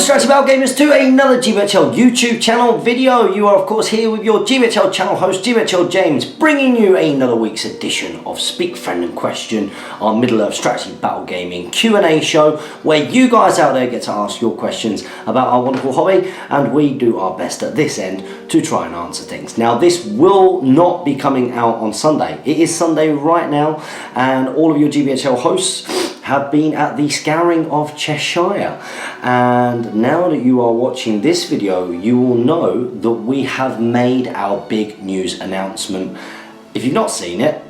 Strategy Battle Gamers to another GBHL YouTube channel video. You are of course here with your GBHL channel host GBHL James, bringing you another week's edition of Speak Friend and Question, our Middle-earth Strategy Battle Gaming Q&A show, where you guys out there get to ask your questions about our wonderful hobby, and we do our best at this end to try and answer things. Now, this will not be coming out on Sunday. It is Sunday right now, and all of your GBHL hosts have been at the Scouring of Che-Shire, and now that you are watching this video, you will know that we have made our big news announcement. If you've not seen it,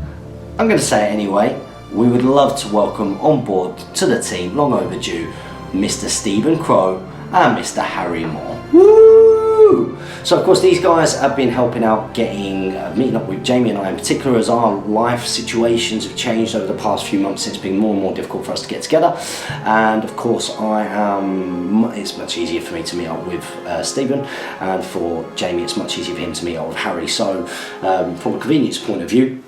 I'm going to say it anyway. We would love to welcome on board to the team, long overdue, Mr. Stephen Crow and Mr. Harry Moore. Woo! So of course these guys have been helping out getting, meeting up with Jamie and I in particular, as our life situations have changed over the past few months. It's been more and more difficult for us to get together, and of course it's much easier for me to meet up with Stephen, and for Jamie it's much easier for him to meet up with Harry. So from a convenience point of view,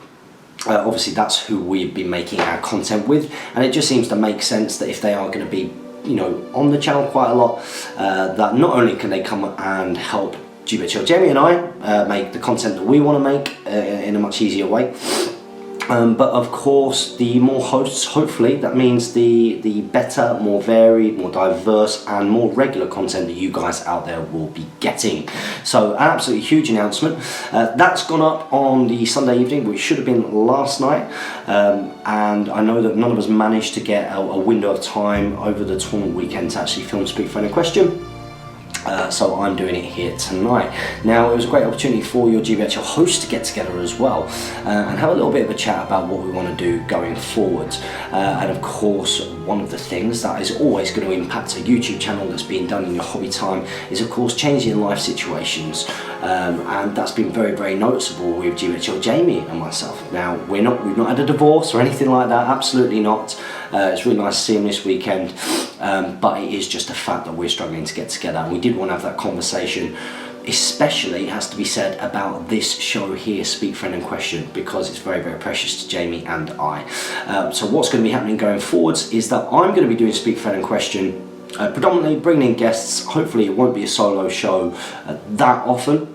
obviously that's who we've been making our content with, and it just seems to make sense that if they are going to be, you know, on the channel quite a lot, that not only can they come and help GBHL Jamie and I make the content that we want to make in a much easier way, but of course the more hosts, hopefully that means the better, more varied, more diverse and more regular content that you guys out there will be getting. So an absolutely huge announcement. That's gone up on the Sunday evening, which should have been last night, and I know that none of us managed to get a window of time over the tournament weekend to actually film Speak Friend and Question. So I'm doing it here tonight. Now, it was a great opportunity for your GBHL hosts to get together as well and have a little bit of a chat about what we want to do going forward. And of course, one of the things that is always going to impact a YouTube channel that's being done in your hobby time is of course changing life situations, and that's been very, very noticeable with GBHL Jamie and myself. Now, we've not had a divorce or anything like that, absolutely not. It's really nice to see him this weekend, but it is just a fact that we're struggling to get together, and we did want to have that conversation, especially, it has to be said, about this show here, Speak Friend and Question, because it's very, very precious to Jamie and I. So what's going to be happening going forwards is that I'm going to be doing Speak Friend and Question, predominantly bringing in guests. Hopefully it won't be a solo show that often,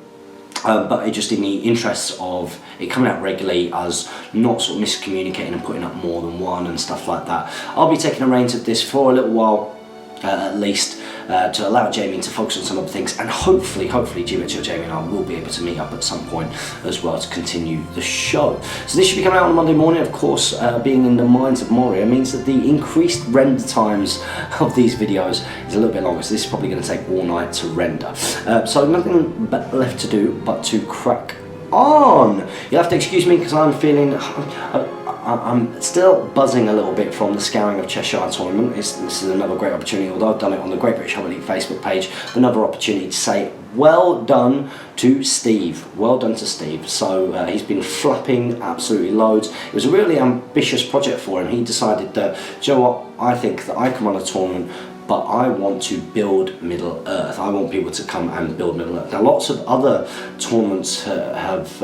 but it just in the interests of it coming out regularly, us not sort of miscommunicating and putting up more than one and stuff like that. I'll be taking the reins of this for a little while at least, to allow Jamie to focus on some other things, and hopefully GBHL Jamie and I will be able to meet up at some point as well to continue the show. So this should be coming out on Monday morning. Of course, being in the mines of Moria means that the increased render times of these videos is a little bit longer, so this is probably going to take all night to render. So nothing left to do but to crack on. You'll have to excuse me because I'm feeling, I'm still buzzing a little bit from the Scouring of Che-Shire tournament. This is another great opportunity, although I've done it on the Great British Hobby League Facebook page, another opportunity to say well done to Steve. Well done to Steve. So he's been flapping absolutely loads. It was a really ambitious project for him. He decided that, do you know what, I think that I can run a tournament, but I want to build Middle Earth. I want people to come and build Middle Earth. Now, lots of other tournaments have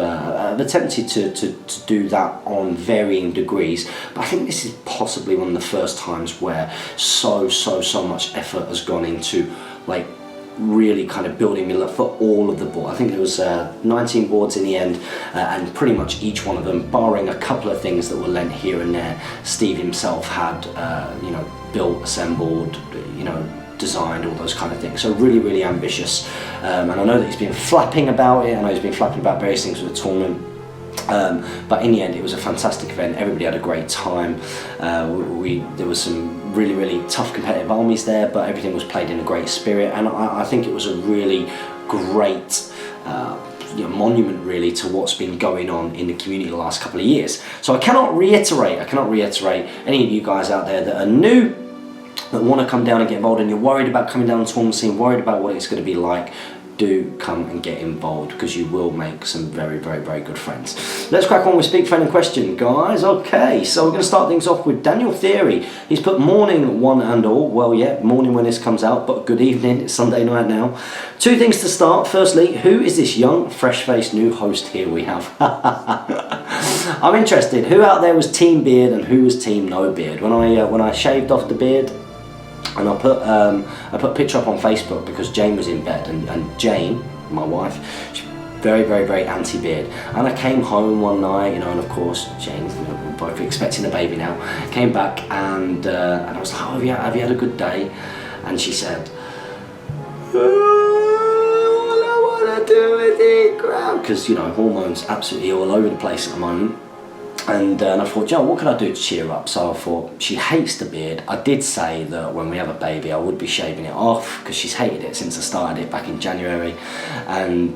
attempted to do that on varying degrees, but I think this is possibly one of the first times where so much effort has gone into like really kind of building Middle Earth for all of the boards. I think there was 19 boards in the end, and pretty much each one of them, barring a couple of things that were lent here and there, Steve himself had you know, built, assembled, you know, designed, all those kind of things. So really ambitious, and I know that he's been flapping about it. I know he's been flapping about various things with the tournament, but in the end it was a fantastic event. Everybody had a great time. There was some really tough competitive armies there, but everything was played in a great spirit, and I think it was a really great you know, monument really to what's been going on in the community the last couple of years. So I cannot reiterate any of you guys out there that are new, that want to come down and get involved, and you're worried about coming down the tournament scene, worried about what it's going to be like, do come and get involved, because you will make some very good friends. Let's crack on with Speak Friend and Question, guys. Okay, so we're going to start things off with Daniel Theory. He's put morning one and all. Well, yeah, morning when this comes out, but good evening. It's Sunday night now. Two things to start. Firstly, who is this young, fresh-faced new host here we have? I'm interested. Who out there was team beard and who was team no beard? When I shaved off the beard, And I put a picture up on Facebook because Jane was in bed, and Jane, my wife, she's very, very, very anti-beard. And I came home one night, you know, and of course Jane, we're both expecting a baby now, came back and I was like, oh, have you had a good day? And she said, oh, all I want to do is eat crap, because, you know, hormones absolutely all over the place at the moment. And I thought, Joe, what can I do to cheer her up? So I thought, she hates the beard. I did say that when we have a baby, I would be shaving it off, because she's hated it since I started it back in January. And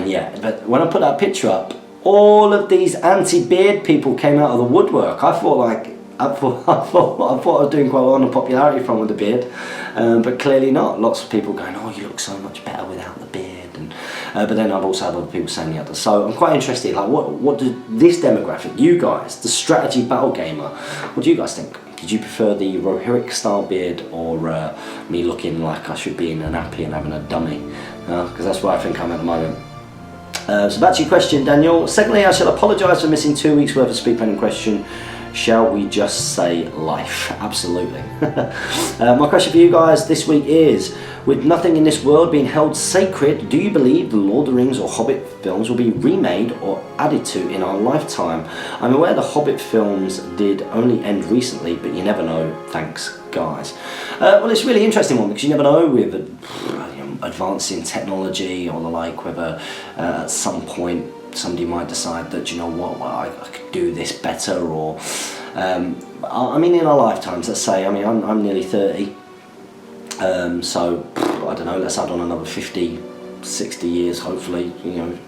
yeah, but when I put that picture up, all of these anti-beard people came out of the woodwork. I thought I was doing quite well on the popularity front with the beard, but clearly not. Lots of people going, oh, you look so much better without the beard. And but then I've also had other people saying the other. So I'm quite interested, like, what does this demographic, you guys, the strategy battle gamer, what do you guys think? Did you prefer the Rohirrick style beard, or me looking like I should be in a nappy and having a dummy? Because that's where I think I'm at the moment. So back to your question, Daniel. Secondly, I shall apologise for missing 2 weeks worth of speed planning question. Shall we just say life? Absolutely. My question for you guys this week is, with nothing in this world being held sacred, do you believe the Lord of the Rings or Hobbit films will be remade or added to in our lifetime? I'm aware the Hobbit films did only end recently, but you never know. Thanks, guys. Well, it's a really interesting one, because you never know with advancing technology or the like, whether at some point somebody might decide that, you know what, well, I could do this better, or I mean, in our lifetimes, let's say, I mean, I'm nearly 30, so I don't know, let's add on another 50, 60 years, hopefully, you know,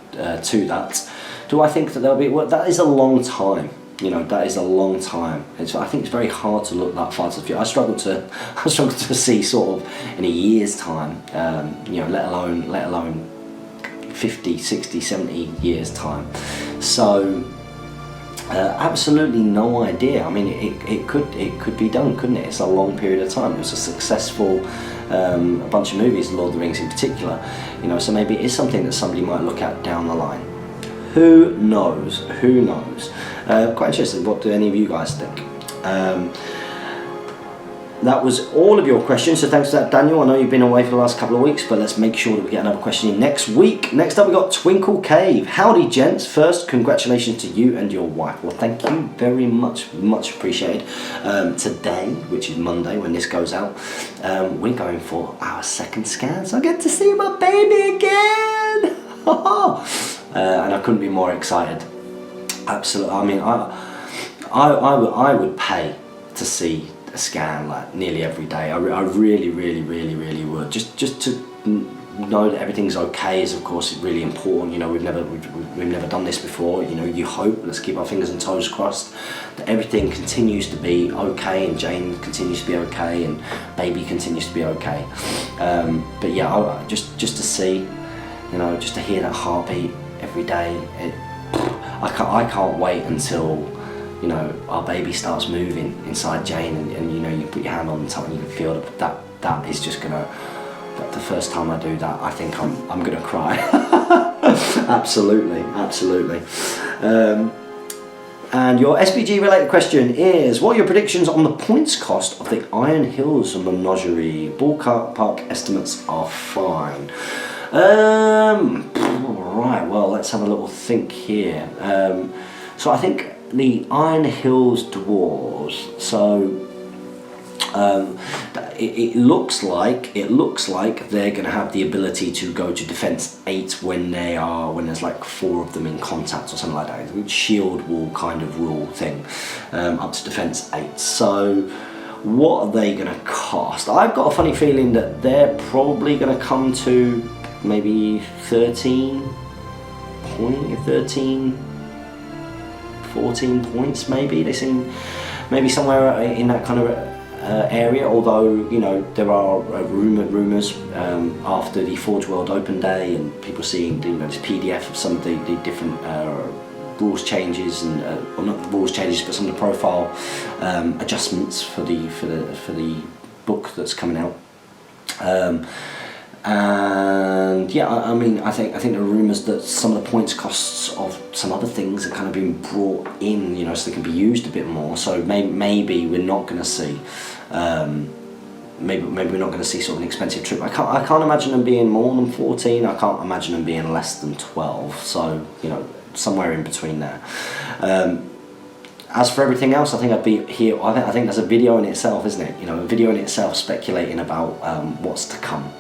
to that. Do I think that there'll be, well, that is a long time. You know, that is a long time. I think it's very hard to look that far to the future. I struggle to see sort of in a year's time, you know, let alone 50, 60, 70 years time. So absolutely no idea. I mean, it could be done, couldn't it? It's a long period of time. It was a successful a bunch of movies, Lord of the Rings in particular, you know, so maybe it is something that somebody might look at down the line. Who knows? Who knows? Quite interesting. What do any of you guys think? That was all of your questions, so thanks for that, Daniel. I know you've been away for the last couple of weeks, but let's make sure that we get another question in next week. Next up, we got Twinkle Cave. Howdy, gents. First, congratulations to you and your wife. Well, thank you very much, much appreciated. Today, which is Monday when this goes out, we're going for our second scan, so I get to see my baby again. And I couldn't be more excited. Absolutely. I mean, I would pay to see a scan like nearly every day. I really would. Just to know that everything's okay is, of course, really important. You know, we've never done this before. You know, you hope, let's keep our fingers and toes crossed, that everything continues to be okay, and Jane continues to be okay, and baby continues to be okay. But yeah, just to see, you know, just to hear that heartbeat every day. I can't wait until, you know, our baby starts moving inside Jane, and you know, you put your hand on the top and you can feel that is just gonna, the first time I do that, I think I'm gonna cry. Absolutely. And your SBG related question is, what are your predictions on the points cost of the Iron Hills Menagerie? Ballpark estimates are fine. Right, well, let's have a little think here. So I think the Iron Hills Dwarves, so it looks like they're going to have the ability to go to defense 8 when there's like 4 of them in contact or something like that. Shield wall kind of rule thing, up to defense 8. So what are they going to cost? I've got a funny feeling that they're probably going to come to maybe 14 points maybe. They seem maybe somewhere in that kind of area, although, you know, there are rumours after the Forge World Open Day and people seeing, you know, this PDF of some of the different rules changes, and well, not rules changes, but some of the profile adjustments for the book that's coming out. And yeah, I mean, I think there are rumours that some of the points costs of some other things are kind of being brought in, you know, so they can be used a bit more. So maybe we're not going to see maybe we're not going to see sort of an expensive trip. I can't imagine them being more than 14. I can't imagine them being less than 12. So, you know, somewhere in between there. As for everything else, I think I'd be here. I think there's a video in itself, isn't it? You know, a video in itself speculating about what's to come.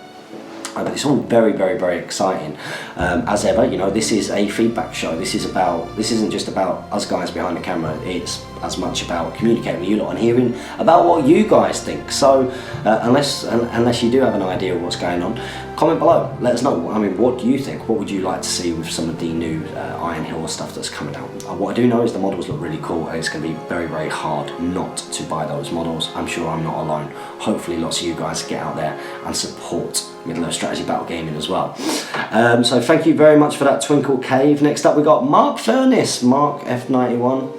But it's all very, very, very exciting. As ever, you know, this is a feedback show. This isn't just about us guys behind the camera. It's as much about communicating with you lot and hearing about what you guys think. So unless you do have an idea of what's going on, comment below. Let us know. I mean, what do you think? What would you like to see with some of the new Iron Hill stuff that's coming out? What I do know is the models look really cool, and it's going to be very, very hard not to buy those models. I'm sure I'm not alone. Hopefully lots of you guys get out there and support Middle-earth Strategy Battle Gaming as well. So thank you very much for that, Twinkle Cave. Next up we got Mark Furness, Mark F91.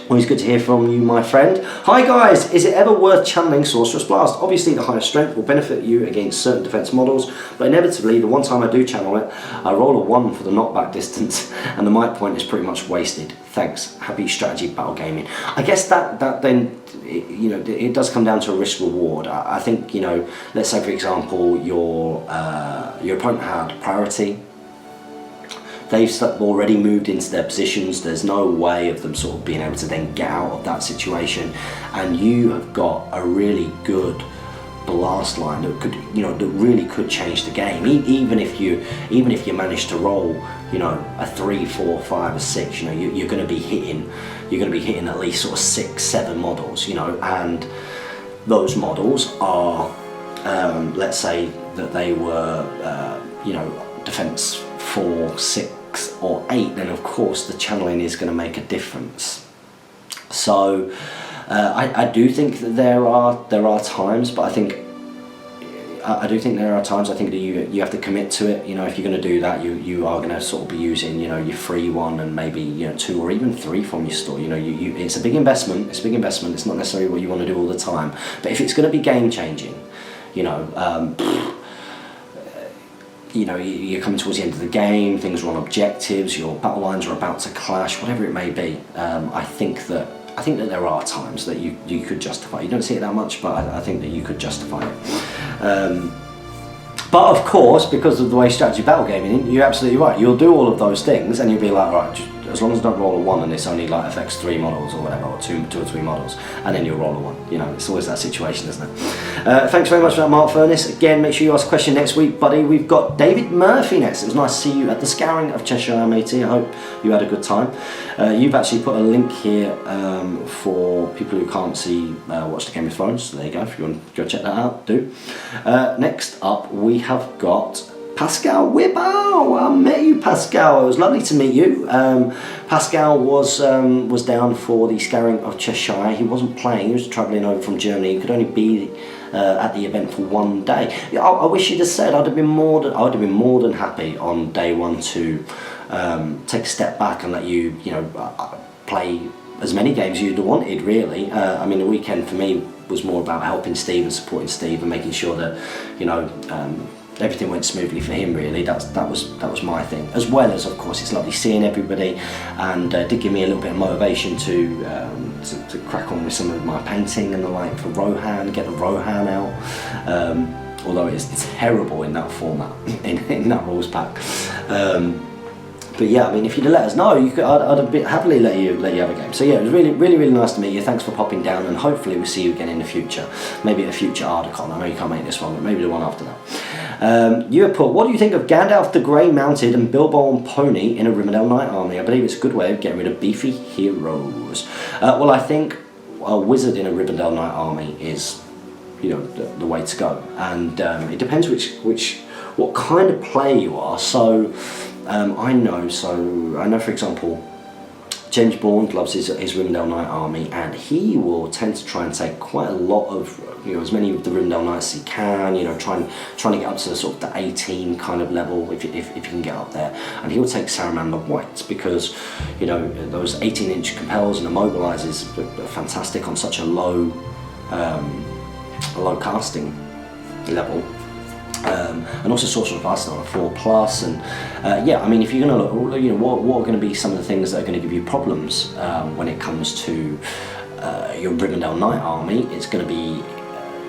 Always good to hear from you, my friend. Hi guys, is it ever worth channeling Sorcerer's Blast? Obviously the higher strength will benefit you against certain defense models, but inevitably the one time I do channel it, I roll a 1 for the knockback distance and the might point is pretty much wasted. Thanks, happy Strategy Battle Gaming. I guess that then, you know, it does come down to a risk reward. I think, you know, let's say for example your opponent had priority. They've already moved into their positions. There's no way of them sort of being able to then get out of that situation, and you have got a really good blast line that could, you know, that really could change the game. Even if you manage to roll, you know, a 3, 4, 5, or 6, you know, you're going to be hitting at least sort of 6, 7 models, you know, and those models are, let's say that they were, you know, defense 4, 6 or 8, then of course the channeling is going to make a difference. So I do think that there are times, but I do think there are times. I think that you have to commit to it. You know, if you're going to do that, you are going to sort of be using, you know, your free 1 and maybe, you know, 2 or even 3 from your store. You know, it's a big investment. It's a big investment. It's not necessarily what you want to do all the time, but if it's going to be game changing, you know. You know, you're coming towards the end of the game, things are on objectives, your battle lines are about to clash, whatever it may be. I think that there are times that you could justify. You don't see it that much, but I think that you could justify it. But of course, because of the way Strategy Battle Gaming, you're absolutely right. You'll do all of those things, and you'll be like, right, as long as I don't roll a 1 and it's only like affects 3 models or whatever, or 2 or 3 models, and then you'll roll a 1. You know, it's always that situation, isn't it? Thanks very much for that, Mark Furness. Again, make sure you ask a question next week, buddy. We've got David Murphy next. It was nice to see you at the Scouring of Che-Shire, matey. I hope you had a good time. You've actually put a link here for people who can't see watch the Game of Thrones. So there you go. If you want to go check that out, do. Next up, we have got Pascal Whippow. I met you, Pascal. It was lovely to meet you. Pascal was down for the Scouring of Che-Shire. He wasn't playing. He was travelling over from Germany. He could only be at the event for 1 day. I wish you'd have said. I'd have been more than happy on day 1 to take a step back and let you, you know, play as many games you'd have wanted. Really. I mean, the weekend for me was more about helping Steve and supporting Steve and making sure that, you know, everything went smoothly for him. Really, that was my thing. As well as, of course, it's lovely seeing everybody, and did give me a little bit of motivation to crack on with some of my painting and the like for Rohan, get the Rohan out. Although it's terrible in that format, in that rules pack. But yeah, I mean, if you'd have let us know, I'd have happily let you have a game. So yeah, it was really nice to meet you. Thanks for popping down, and hopefully we'll see you again in the future. Maybe at a future Ardacon. I know you can't make this one, but maybe the one after that. You have put, what do you think of Gandalf the Grey mounted and Bilbo on pony in a Rivendell Knight army? I believe it's a good way of getting rid of beefy heroes. Well, I think a wizard in a Rivendell Knight army is, you know, the way to go, and it depends what kind of player you are. So I know for example, James Bond loves his Rivendell Knight army, and he will tend to try and take quite a lot of, you know, as many of the Rivendell Knights as he can, you know, trying to get up to sort of the 18 kind of level if you can get up there. And he'll take Salamander White because, you know, those 18-inch compels and immobilizes are fantastic on such a low casting level. And also Sorcerer Blast on a 4+, and yeah, I mean, if you're going to look, you know, what are going to be some of the things that are going to give you problems when it comes to your Rivendell Knight army? It's going to be,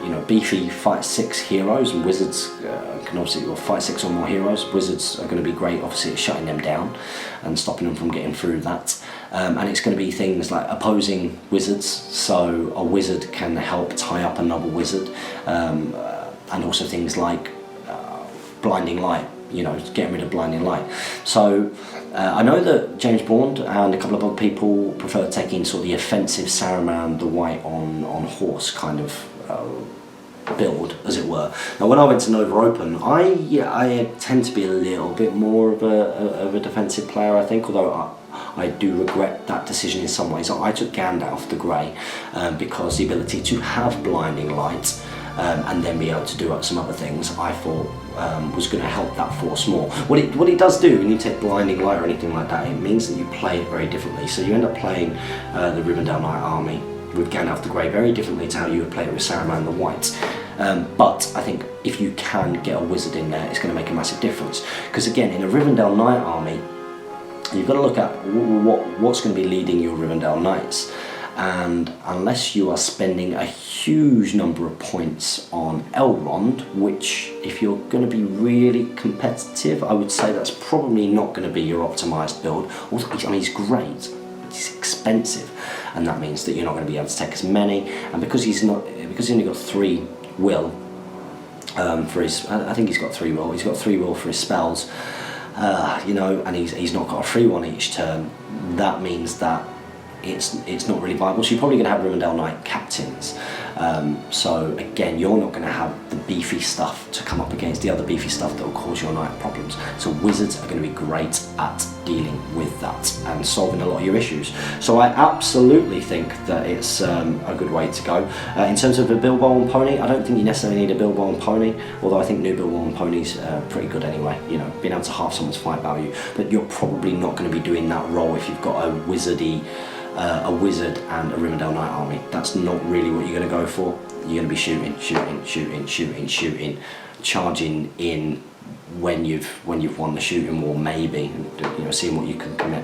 you know, beefy fight 6 heroes, and wizards can obviously, or fight 6 or more heroes. Wizards are going to be great, obviously, at shutting them down and stopping them from getting through that. And it's going to be things like opposing wizards, so a wizard can help tie up another wizard, and also things like blinding light, you know, getting rid of blinding light. So I know that James Bond and a couple of other people prefer taking sort of the offensive Saruman the White on horse kind of build, as it were. Now, when I went to Nova Open, I tend to be a little bit more of a defensive player, I think, although I do regret that decision in some ways. I took Gandalf the Grey because the ability to have blinding light and then be able to do some other things, I thought was going to help that force more. What it does do when you take blinding light or anything like that, it means that you play it very differently. So you end up playing the Rivendell Knight army with Gandalf the Grey very differently to how you would play it with Saruman the White. But I think if you can get a wizard in there, it's going to make a massive difference. Because again, in a Rivendell Knight army, you've got to look at what's going to be leading your Rivendell Knights. And unless you are spending a huge number of points on Elrond, which if you're going to be really competitive, I would say that's probably not going to be your optimised build. Also, I mean, he's great, but he's expensive, and that means that you're not going to be able to take as many. And because he's only got 3 will for his, I think he's got 3 will. He's got 3 will for his spells, you know, and he's not got a free one each turn. That means that it's not really viable. So you're probably going to have Rivendell Knight captains. So again, you're not going to have the beefy stuff to come up against the other beefy stuff that will cause your knight problems. So wizards are going to be great at dealing with that and solving a lot of your issues. So I absolutely think that it's a good way to go. In terms of a Bilbo and Pony, I don't think you necessarily need a Bilbo and Pony, although I think new Bilbo and Pony's pretty good anyway, you know, being able to halve someone's fight value. But you're probably not going to be doing that role if you've got a wizard and a Rivendell Knight army. That's not really what you're going to go for. You're going to be shooting, charging in when you've won the shooting war, maybe, you know, seeing what you can commit.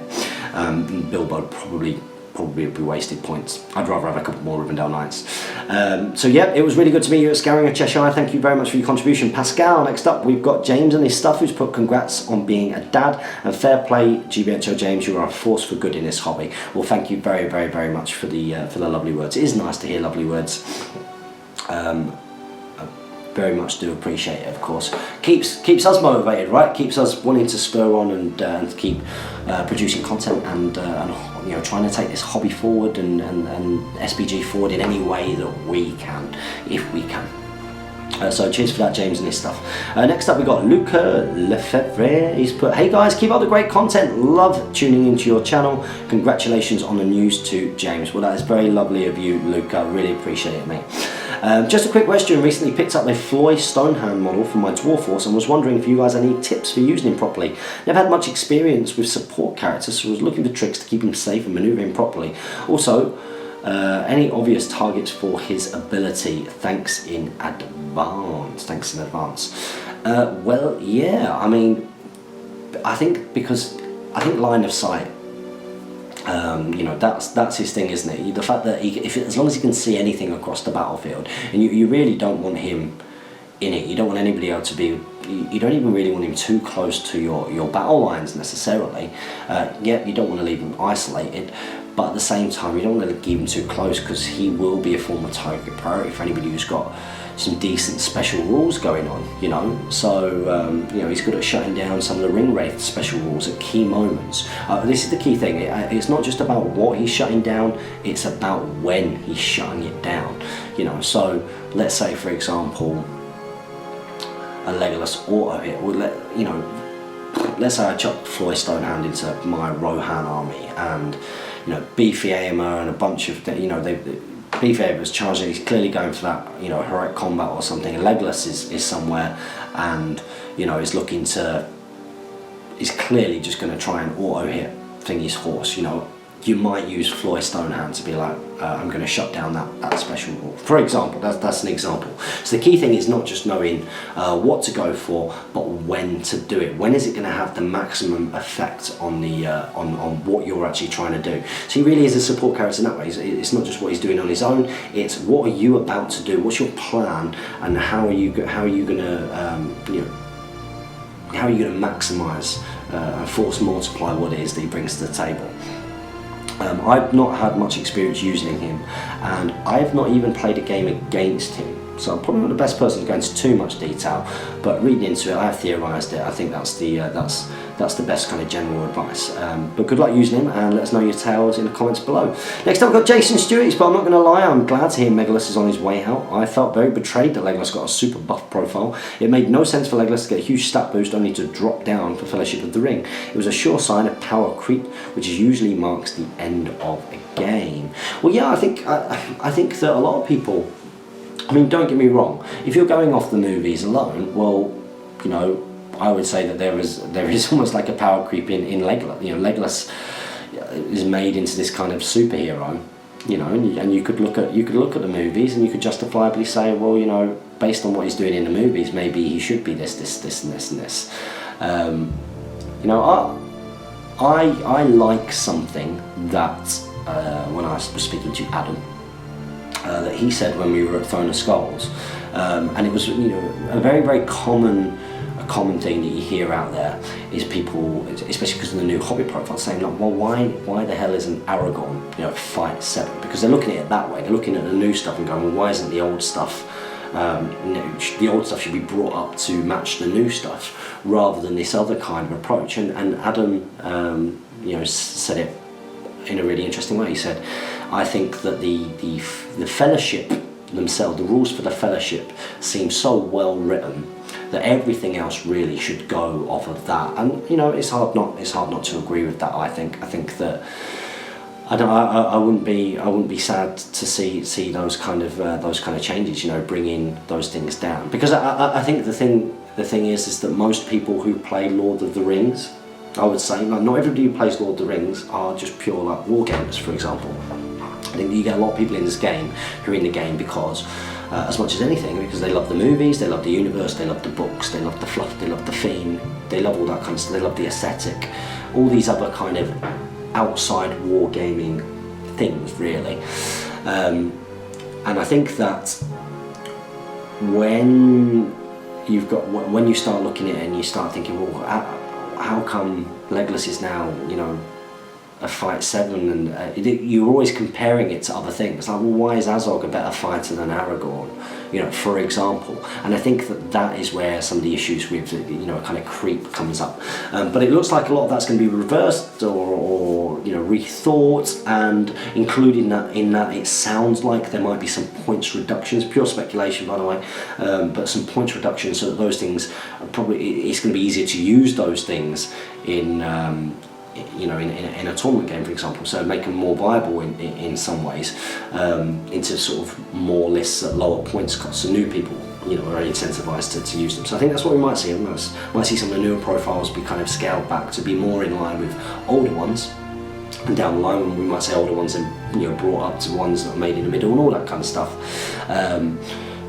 Bilbo probably would be wasted points. I'd rather have a couple more Rivendell Knights. So yeah, it was really good to meet you at Scouring of Cheshire. Thank you very much for your contribution, Pascal. Next up, we've got James and his stuff, who's put congrats on being a dad, and fair play, GBHL James, you are a force for good in this hobby. Well, thank you very, very, very much for the lovely words. It is nice to hear lovely words. Very much do appreciate it, of course. Keeps us motivated, right? Keeps us wanting to spur on and keep producing content and you know, trying to take this hobby forward and SBG forward in any way that we can, if we can. So cheers for that, James and his stuff. Next up, we got Luca Lefebvre. He's put, hey guys, keep up the great content. Love tuning into your channel. Congratulations on the news to James. Well, that is very lovely of you, Luca. Really appreciate it, mate. Just a quick question. Recently picked up a Floy Stonehand model for my Dwarf Force and was wondering if you guys had any tips for using him properly. Never had much experience with support characters, so was looking for tricks to keep him safe and manoeuvre him properly. Also, any obvious targets for his ability? Thanks in advance. Well, yeah, I mean, I think line of sight, you know, that's his thing, isn't it? The fact that as long as he can see anything across the battlefield, and you really don't want him in it. You don't want anybody else to be. You don't even really want him too close to your battle lines necessarily. Yeah, you don't want to leave him isolated, but at the same time, you don't want to keep him too close because he will be a form of target priority for anybody who's got some decent special rules going on, you know. So you know, he's good at shutting down some of the ring wraith special rules at key moments. This is the key thing. It's not just about what he's shutting down, it's about when he's shutting it down, you know. So let's say, for example, a Legolas auto hit would let's say I chuck Floy Stonehand into my Rohan army, and you know, Beefy Aemir and a bunch of Beefy Aemir's charging. He's clearly going for that, you know, heroic combat or something. And Legolas is somewhere, and you know, is clearly just going to try and auto hit Thingy's horse. You know, you might use Floy Stonehand to be like, I'm going to shut down that special rule. For example, that's an example. So the key thing is not just knowing what to go for, but when to do it. When is it going to have the maximum effect on the on what you're actually trying to do? So he really is a support character in that way. It's not just what he's doing on his own. It's what are you about to do? What's your plan, and how are you going to how are you going to maximise and force multiply what it is that he brings to the table? I've not had much experience using him, and I've not even played a game against him, so I'm probably not the best person to go into too much detail, but reading into it, I've theorised it. I think that's the best kind of general advice. But good luck using him, and let us know your tales in the comments below. Next up, we've got Jason Stewart, but I'm not going to lie, I'm glad to hear Legolas is on his way out. I felt very betrayed that Legolas got a super buff profile. It made no sense for Legolas to get a huge stat boost only to drop down for Fellowship of the Ring. It was a sure sign of power creep, which usually marks the end of a game. Well, yeah, I think that a lot of people, I mean, don't get me wrong, if you're going off the movies alone, well, you know, I would say that there is almost like a power creep in Legolas. You know, Legolas is made into this kind of superhero, you know, and you could look at the movies and you could justifiably say, well, you know, based on what he's doing in the movies, maybe he should be this and this and this. You know, I like something that when I was speaking to Adam, that he said when we were at Throne of Skulls, and it was, you know, a very common thing that you hear out there is people, especially because of the new Hobbit profile, saying like, well, why the hell isn't Aragorn, you know, fight 7? Because they're looking at it that way. They're looking at the new stuff and going, well, why isn't the old stuff? You know, the old stuff should be brought up to match the new stuff, rather than this other kind of approach. And Adam, you know, said it in a really interesting way. He said, I think that the Fellowship themselves, the rules for the Fellowship, seem so well written that everything else really should go off of that. And you know, it's hard not to agree with that. I think that I wouldn't be sad to see those kind of changes, you know, bringing those things down, because I think the thing is that most people who play Lord of the Rings, I would say, like, not everybody who plays Lord of the Rings are just pure like war gamers, for example. I think you get a lot of people in this game who are in the game because, as much as anything, because they love the movies, they love the universe, they love the books, they love the fluff, they love the theme, they love all that kind of stuff, they love the aesthetic, all these other kind of outside wargaming things, really. And I think that when you start looking at it and you start thinking, well, how come Legolas is now, you know, a fight 7, and you're always comparing it to other things, like, well, why is Azog a better fighter than Aragorn, you know, for example? And I think that is where some of the issues with, you know, a kind of creep comes up. But it looks like a lot of that's going to be reversed or you know, rethought, and including that in that it sounds like there might be some points reductions, pure speculation by the way, but some points reductions so that those things are probably, it's going to be easier to use those things in you know, in a tournament game, for example, so make them more viable in some ways, into sort of more lists at lower points cost, so new people, you know, are incentivized to use them. So I think that's what we might see. We might see some of the newer profiles be kind of scaled back to be more in line with older ones, and down the line we might say older ones and, you know, brought up to ones that are made in the middle and all that kind of stuff.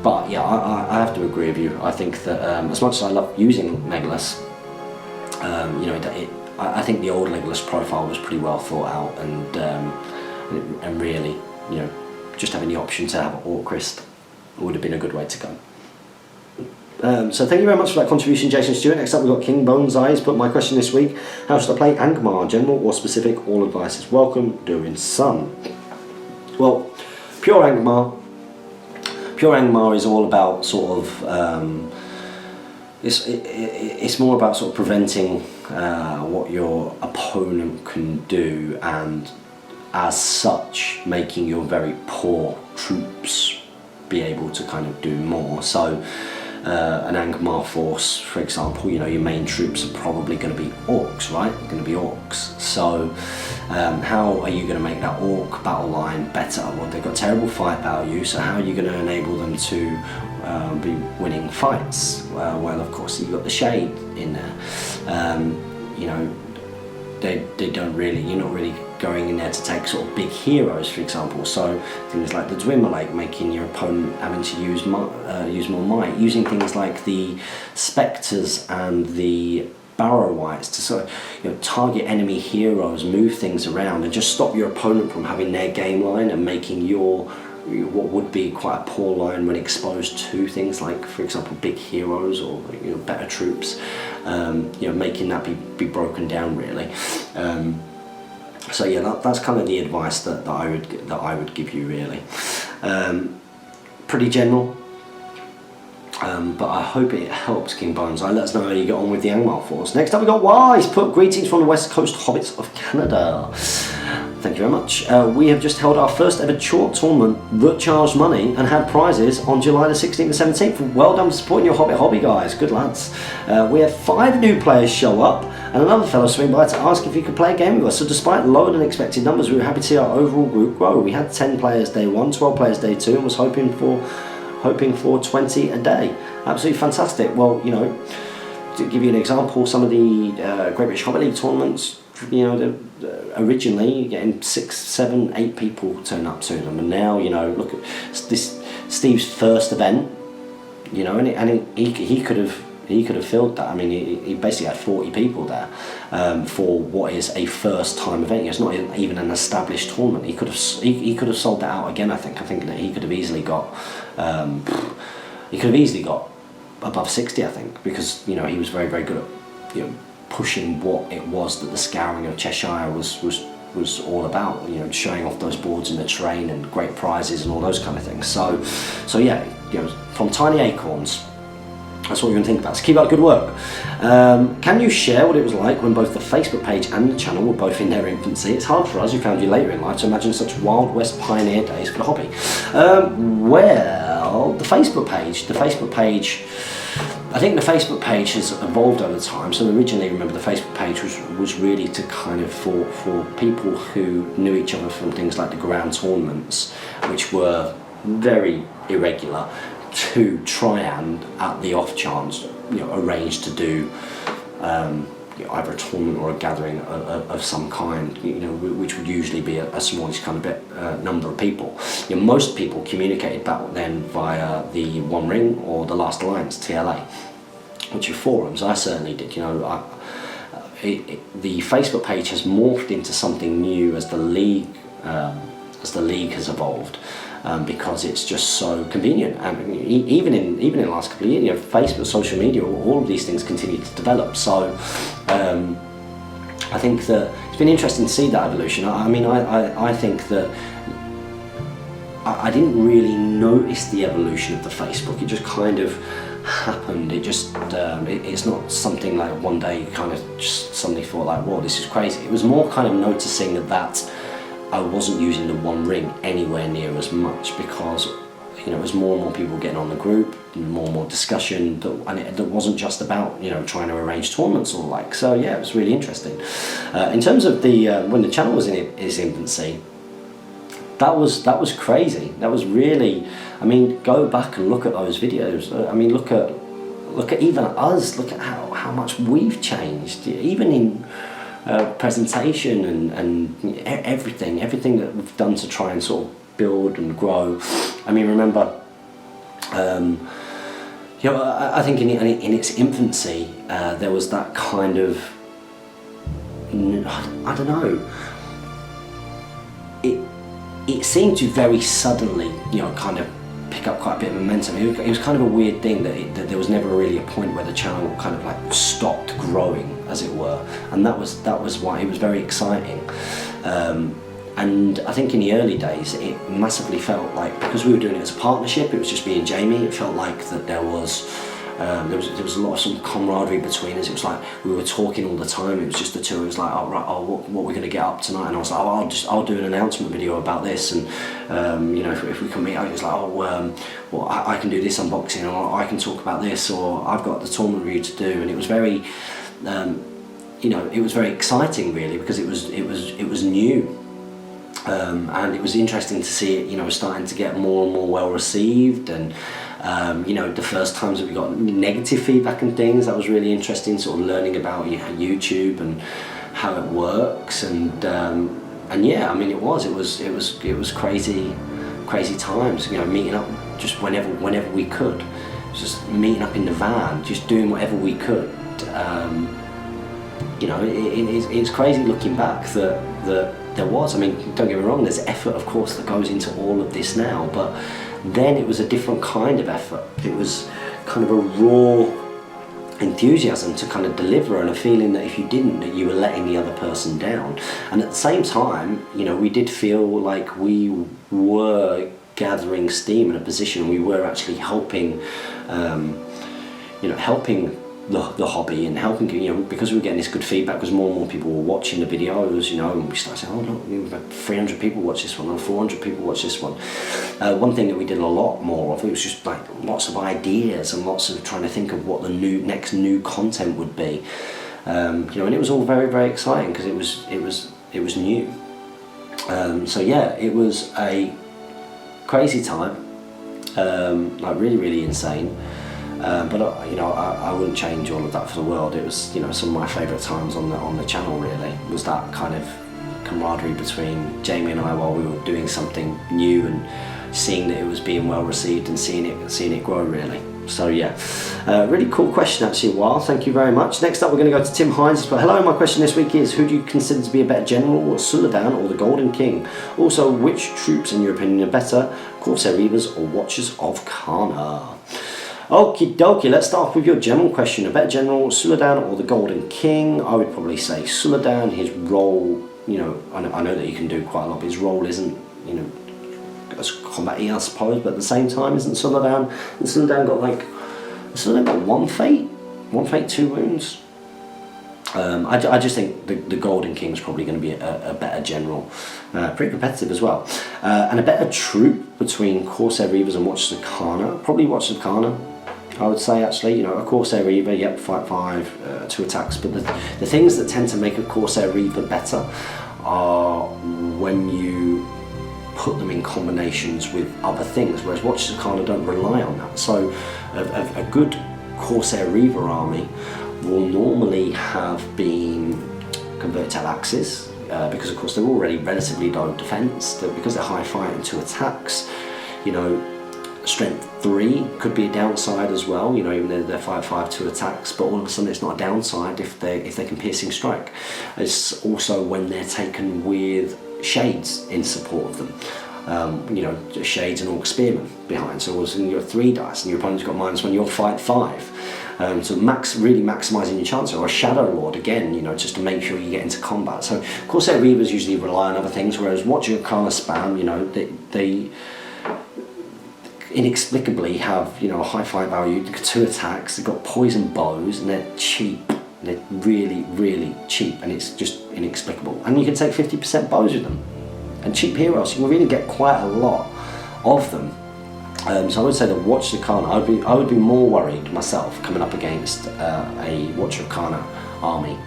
But yeah, I have to agree with you. I think that as much as I love using Legolas, you know, I think the old Legolas profile was pretty well thought out, and really, you know, just having the option to have Orcrist would have been a good way to go. So thank you very much for that contribution, Jason Stewart. Next up we've got King Bones Eyes. But my question this week: how should I play Angmar? General or specific? All advice is welcome. Durin Sun. Well, pure Angmar is all about sort of. It's more about sort of preventing what your opponent can do, and as such making your very poor troops be able to kind of do more. So an Angmar force, for example, you know, your main troops are probably going to be orcs, right? They're going to be orcs. So how are you going to make that orc battle line better? Well, they've got terrible fight value, so how are you going to enable them to be winning fights? Well, of course, you've got the shade in there. You know, they don't really, you're not really going in there to take sort of big heroes, for example. So things like the Dwimmerlake, making your opponent having to use more might, using things like the Spectres and the Barrow Wights to sort of, target enemy heroes, move things around, and just stop your opponent from having their game line and making your what would be quite a poor line when exposed to things like, for example, big heroes or better troops, making that be broken down really. So yeah, that's kind of the advice that I would give you really. Pretty general, but I hope it helps, King Bones. Let us know how you get on with the Angmar Force. Next up we got Wise. Put greetings from the West Coast Hobbits of Canada. Thank you very much. We have just held our first ever short tournament that charged money and had prizes on July the 16th and 17th. Well done for supporting your Hobbit hobby, guys. Good lads. We had 5 new players show up and another fellow swing by to ask if he could play a game with us. So despite lower than expected numbers, we were happy to see our overall group grow. We had 10 players day 1, 12 players day 2, and was hoping for 20 a day. Absolutely fantastic. Well, to give you an example, some of the Great British Hobbit League tournaments, originally getting 6, 7, 8 people turn up to them, and now look at this Steve's first event, and he could have filled that. I mean, he basically had 40 people there for what is a first time event. It's not even an established tournament. He could have sold that out again. I think that he could have easily got above 60. I think, because he was very, very good at pushing what it was that the Scouring of Che-Shire was all about, showing off those boards in the terrain and great prizes and all those kind of things. So yeah, from tiny acorns, that's what you're going to think about. So keep up the good work. Can you share what it was like when both the Facebook page and the channel were both in their infancy? It's hard for us who found you later in life to imagine such Wild West pioneer days for the hobby. Well, the Facebook page, I think the Facebook page has evolved over time. So originally, remember, the Facebook page was really to kind of for people who knew each other from things like the ground tournaments, which were very irregular, to try and, at the off chance, arrange to do either a tournament or a gathering of some kind, which would usually be a smallish kind of number of people. Most people communicated back then via the One Ring or the Last Alliance, TLA, which are forums. I certainly did. The Facebook page has morphed into something new as the league has evolved. Because it's just so convenient, and even in the last couple of years, Facebook, social media, all of these things continue to develop. So I think that it's been interesting to see that evolution. I think that I didn't really notice the evolution of the Facebook. It just kind of happened. It just it's not something like one day you kind of just suddenly thought like, whoa, this is crazy. It was more kind of noticing that I wasn't using the One Ring anywhere near as much, because it was more and more people getting on the group, more and more discussion, and it wasn't just about trying to arrange tournaments or like. So yeah, it was really interesting. In terms of the when the channel was in its infancy, that was crazy. That was really, go back and look at those videos. Look at even us. Look at how much we've changed, even in presentation and everything that we've done to try and sort of build and grow. Remember, I think in its infancy there was that kind of, I don't know, it seemed to very suddenly kind of pick up quite a bit of momentum. It was kind of a weird thing that there was never really a point where the channel kind of like stopped growing, as it were, and that was why it was very exciting. And I think in the early days it massively felt like, because we were doing it as a partnership, it was just me and Jamie, it felt like that there was a lot of some camaraderie between us. It was like we were talking all the time. It was just the two. It was like, what we're going to get up tonight, and I was like, I'll do an announcement video about this, and if we can meet out, it was like, I can do this unboxing, or I can talk about this, or I've got the tournament review to do. And it was very it was very exciting really, because it was new. And it was interesting to see it, starting to get more and more well received, and the first times that we got negative feedback and things, that was really interesting, sort of learning about YouTube and how it works, and yeah, I mean it was crazy times, you know, meeting up just whenever we could, just meeting up in the van, just doing whatever we could. You know, it's crazy looking back that there was, I mean, don't get me wrong, there's effort of course that goes into all of this now, but then it was a different kind of effort. It was kind of a raw enthusiasm to kind of deliver, and a feeling that if you didn't, that you were letting the other person down. And at the same time, you know, we did feel like we were gathering steam in a position, we were actually helping, you know, helping the hobby, and helping, you know, because we were getting this good feedback, because more and more people were watching the videos, you know, and we started saying, oh look, we've had 300 people watch this one, or 400 people watch this one. One thing that we did a lot more of, it was just like lots of ideas and lots of trying to think of what the next new content would be, you know, and it was all very exciting because it was new. So yeah, it was a crazy time, like really insane. But you know, I wouldn't change all of that for the world. It was, you know, some of my favourite times on the channel really was that kind of camaraderie between Jamie and I while we were doing something new, and seeing that it was being well received, and seeing it grow really. So yeah, really cool question actually. Wow, thank you very much. Next up, we're going to go to Tim Hines. But hello, my question this week is: who do you consider to be a better general, Suladan or the Golden King? Also, which troops in your opinion are better, Corsair Reavers or Watchers of Kana? Okie dokie, let's start off with your general question. A better general, Suladan or the Golden King? I would probably say Suladan. His role, you know, I know that he can do quite a lot, but his role isn't, you know, as combat-y, I suppose, but at the same time isn't Suladan. And Suladan got one fate, 2 wounds. I just think the Golden King is probably going to be a better general, pretty competitive as well, and a better troop between Corsair Reavers and Watchers of Kana. Probably Watchers of Kana, I would say actually. You know, a Corsair Reaver, yep, fight 5, 2 attacks, but the things that tend to make a Corsair Reaver better are when you put them in combinations with other things, whereas Watchers of Kana don't rely on that. So a good Corsair Reaver army will normally have been converted to axes, because of course they're already relatively low defense, because they're high fight and 2 attacks, you know, strength 3 could be a downside as well, you know, even though they're 5/5 2 attacks, but all of a sudden it's not a downside if they can piercing strike. It's also when they're taken with shades in support of them, you know, shades and orc spearmen behind, so all of a sudden you've got 3 dice and your opponent's got -1, you're fight 5. So really maximising your chances, or a Shadow Lord again, you know, just to make sure you get into combat. So Corsair Reavers usually rely on other things, whereas Watcher of Kana spam, you know, they inexplicably have, you know, a high fight value, 2 attacks, they've got poison bows, and they're cheap. They're really cheap, and it's just inexplicable. And you can take 50% bows with them, and cheap heroes, you can really get quite a lot of them. So I would say that Watcher of Kana, I would be more worried myself coming up against a Watcher of Kana army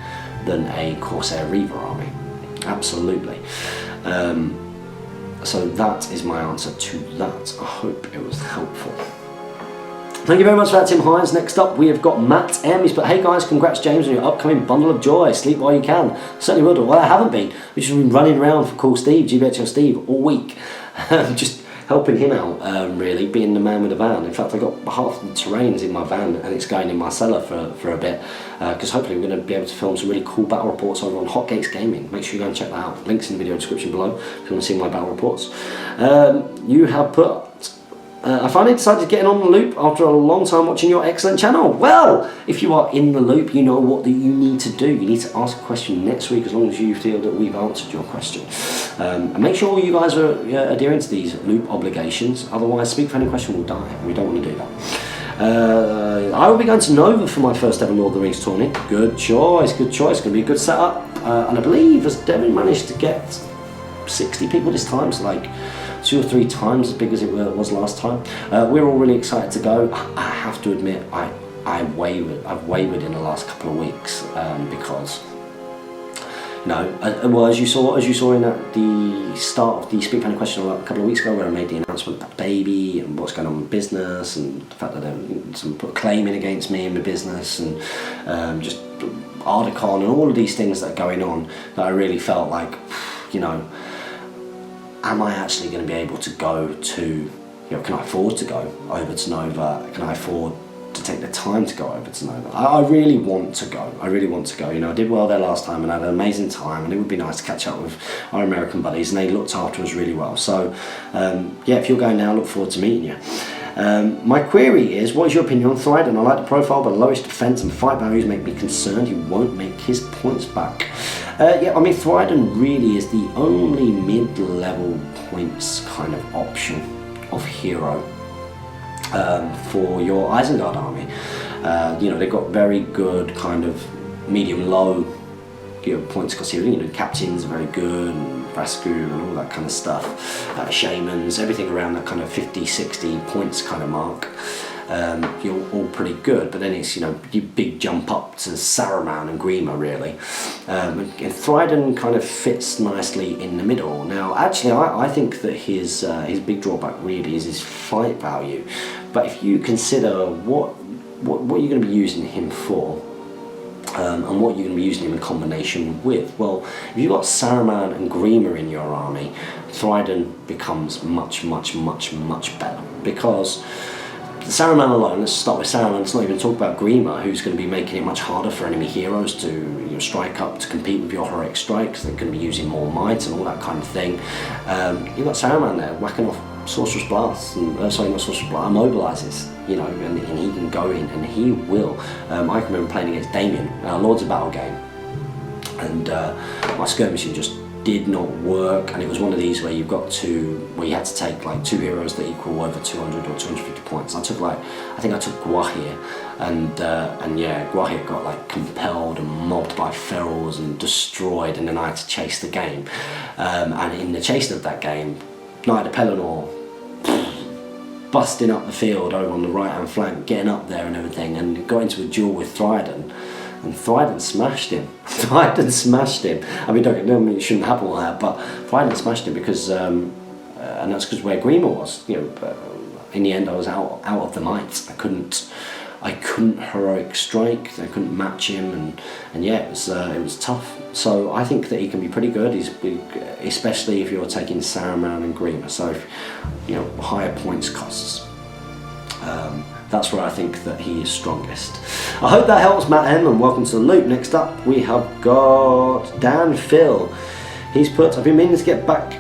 than a Corsair Reaver army. Absolutely. So that is my answer to that. I hope it was helpful. Thank you very much for that, Tim Hines. Next up, we have got Matt M. He's put, hey guys, congrats James on your upcoming bundle of joy. Sleep while you can. Certainly will do. Well, I haven't been. We've just been running around for Cool Steve, GBHL Steve, all week. Just helping him out, really, being the man with the van. In fact, I got half the terrains in my van, and it's going in my cellar for a bit, because hopefully we're going to be able to film some really cool battle reports over on Hot Gates Gaming. Make sure you go and check that out. Links in the video description below if you want to see my battle reports. You have put, I finally decided to get in on the loop after a long time watching your excellent channel. Well, if you are in the loop, you know what you need to do. You need to ask a question next week, as long as you feel that we've answered your question. And make sure you guys are adhering to these loop obligations, otherwise Speak Friendly Question will die. We don't want to do that. I will be going to Nova for my first ever Lord of the Rings tourney. Good choice, good choice. Going to be a good setup. And I believe as Devin managed to get 60 people this time, so like 2 or 3 times as big as it was last time. We're all really excited to go. I have to admit, I've wavered in the last couple of weeks, because well, as you saw in the start of the Speak Friendly Question a couple of weeks ago, where I made the announcement about baby and what's going on with business, and the fact that some put a claim in against me and my business, and just Ardicon and all of these things that are going on, that I really felt like, you know, am I actually going to be able to go to, you know, can I afford to go over to Nova? Can I afford to take the time to go over to Nova? I really want to go. I really want to go. You know, I did well there last time and I had an amazing time, and it would be nice to catch up with our American buddies, and they looked after us really well. So, yeah, if you're going now, I look forward to meeting you. My query is, what is your opinion on Thryden? I like the profile, but the lowest defence and fight values make me concerned he won't make his points back. Yeah, I mean, Thryden really is the only mid-level points kind of option of hero for your Isengard army. You know, they've got very good kind of medium-low, you know, points across here. You know, captains are very good, and Vascu and all that kind of stuff. Shamans, everything around that kind of 50, 60 points kind of mark. You're all pretty good, but then it's, you know, you big jump up to Saruman and Grima really. And Thryden kind of fits nicely in the middle. Now, actually, I think that his big drawback really is his fight value. But if you consider what you're going to be using him for, and what you're going to be using him in combination with, well, if you've got Saruman and Grima in your army, Thryden becomes much, much, much, much better, because Saruman alone, let's start with Saruman, let's not even talk about Grima, who's going to be making it much harder for enemy heroes to, you know, strike up to compete with your heroic strikes. They're going to be using more might and all that kind of thing. You've got Saruman there whacking off Sorcerer's Blasts, and, sorry, not Sorcerer's Blast, Immobilizes, you know, and he can go in, and he will. I can remember playing against Damien, Lords of Battle game, and my skirmishing just did not work, and it was one of these where you had to take like 2 heroes that equal over 200 or 250 points. I think I took Guahir, and yeah, Guahir got like compelled and mobbed by ferals and destroyed, and then I had to chase the game, and in the chase of that game, Knight of Pelennor busting up the field over on the right hand flank, getting up there and everything, and got into a duel with Thryden, and Thryden smashed him. Thryden smashed him. I mean, it shouldn't happen like that, but Thryden smashed him because, and that's because where Grima was. You know, in the end, I was out of the might. I couldn't heroic strike. I couldn't match him, and yeah, it was tough. So I think that he can be pretty good. He's big, especially if you're taking Saruman and Grima. So, you know, higher points costs. That's where I think that he is strongest. I hope that helps, Matt M, and welcome to the loop. Next up, we have got Dan Phil. He's put, I've been meaning to get back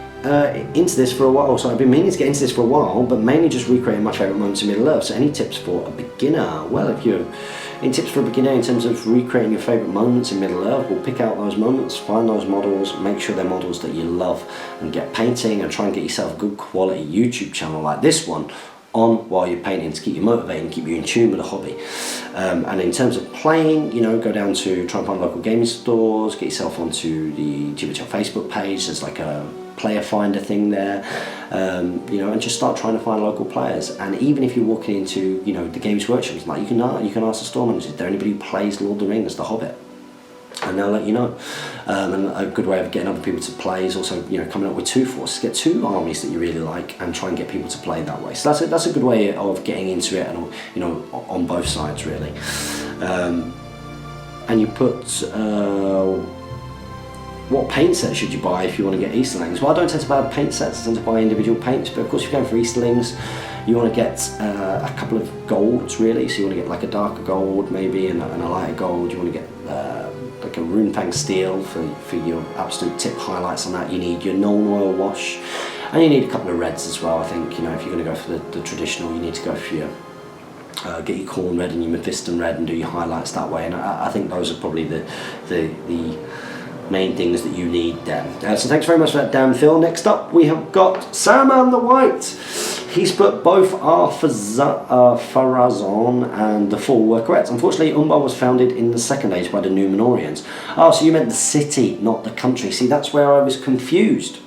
into this for a while. So I've been meaning to get into this for a while, but mainly just recreating my favourite moments in Middle Earth. So any tips for a beginner? Well, if you're any tips for a beginner in terms of recreating your favourite moments in Middle Earth, we'll pick out those moments, find those models, make sure they're models that you love, and get painting, and try and get yourself a good quality YouTube channel like this one on while you're painting, to keep you motivated and keep you in tune with the hobby. And in terms of playing, you know, go down to try and find local gaming stores, get yourself onto the GBHL Facebook page. There's like a player finder thing there, you know, and just start trying to find local players. And even if you're walking into, you know, the Games Workshop, like you can ask the store manager, is there anybody who plays Lord of the Rings, The Hobbit? And they'll let you know. And a good way of getting other people to play is also, you know, coming up with 2 forces. Get 2 armies that you really like and try and get people to play that way. So that's a good way of getting into it, and, you know, on both sides really. And you put what paint set should you buy if you want to get Easterlings? Well, I don't tend to buy paint sets, I tend to buy individual paints, but of course if you're going for Easterlings, you want to get a couple of golds really. So you want to get like a darker gold maybe, and a lighter gold. You want to get like a Runefang steel for your absolute tip highlights on that. You need your Nuln Oil wash, and you need a couple of reds as well. I think, you know, if you're going to go for the traditional, you need to go for your get your Khorne red and your Mephiston red and do your highlights that way. And I think those are probably the main things that you need there. So thanks very much for that, Dan Phil. Next up we have got Saruman the White. He's put both our Farazon and the Fall were correct. Unfortunately, Umbar was founded in the Second Age by the Númenóreans. Oh, so you meant the city, not the country. See, that's where I was confused.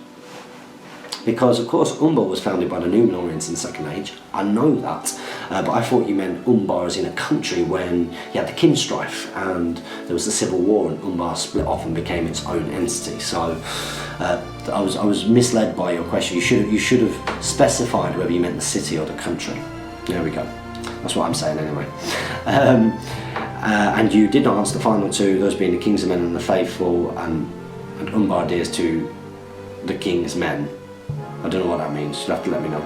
Because, of course, Umbar was founded by the Númenóreans in the Second Age. I know that. But I thought you meant Umbar as in a country when you had the kin strife and there was the civil war and Umbar split off and became its own entity. So I was misled by your question. You should have specified whether you meant the city or the country. There we go. That's what I'm saying anyway. and you did not answer the final two, those being the King's Men and the Faithful, and Umbardiers to the King's Men. I don't know what that means, you'll have to let me know.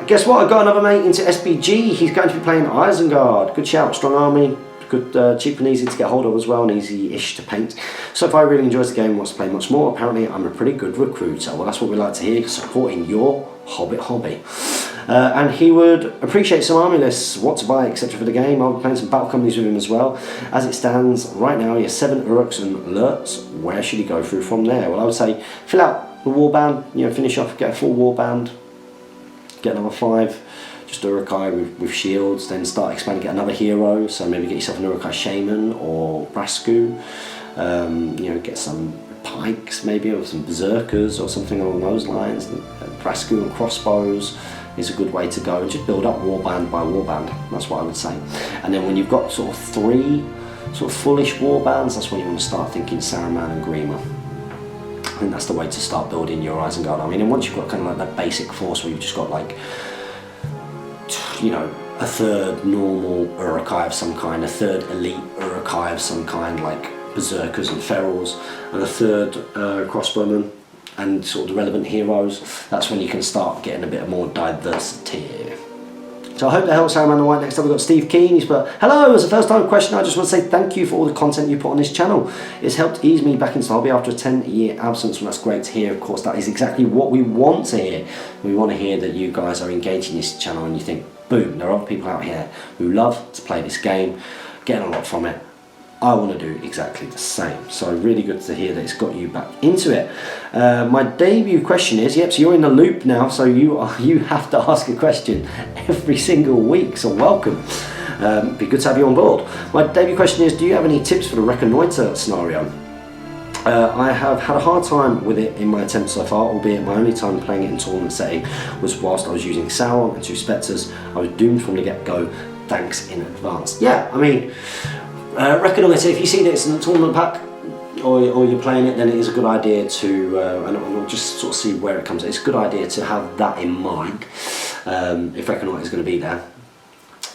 Guess what, I got another mate into SBG. He's going to be playing Isengard. Good shout, strong army, good, cheap and easy to get hold of as well, and easy-ish to paint. So far, he really enjoys the game and wants to play much more. Apparently, I'm a pretty good recruiter. Well, that's what we like to hear, supporting your Hobbit hobby. And he would appreciate some army lists, what to buy, etc. for the game. I'll be playing some battle companies with him as well. As it stands right now, he has 7 Uruks and Lurts. Where should he go through from there? Well, I would say fill out the warband, finish off, get a full warband, get another 5 just Urukai with shields, then start expanding, get another hero, so maybe get yourself an Urukai Shaman or Brasku, get some pikes maybe, or some berserkers or something along those lines. Brasku and crossbows is a good way to go, and just build up warband by warband. That's what I would say. And then when you've got sort of 3 sort of fullish warbands, that's when you want to start thinking Saruman and Grima. I think that's the way to start building your Isengard army. And once you've got kind of like that basic force where you've just got like, a third normal Urukai of some kind, a third elite Urukai of some kind, like berserkers and ferals, and a third crossbowmen, and sort of the relevant heroes, that's when you can start getting a bit more diversity. So I hope that helps Saruman the White. Next up we've got Steve Keane. He's put, hello, as a first time question, I just want to say thank you for all the content you put on this channel. It's helped ease me back into the hobby after a 10-year absence, and that's great to hear. Of course, that is exactly what we want to hear. We want to hear that you guys are engaging this channel and you think, boom, there are other people out here who love to play this game, getting a lot from it. I want to do exactly the same. So really good to hear that it's got you back into it. My debut question is, so you're in the loop now, so you have to ask a question every single week, so welcome. Be good to have you on board. My debut question is, do you have any tips for the Reconnoiter scenario? I have had a hard time with it in my attempts so far, albeit my only time playing it in tournament setting was whilst I was using Sauron and 2 Spectres. I was doomed from the get-go. Thanks in advance. Yeah, I mean, Reconnoiter, if you see that it's in the tournament pack, or you're playing it, then it is a good idea to, and I'll just sort of see where it comes. It's a good idea to have that in mind, if Reconnoiter is going to be there,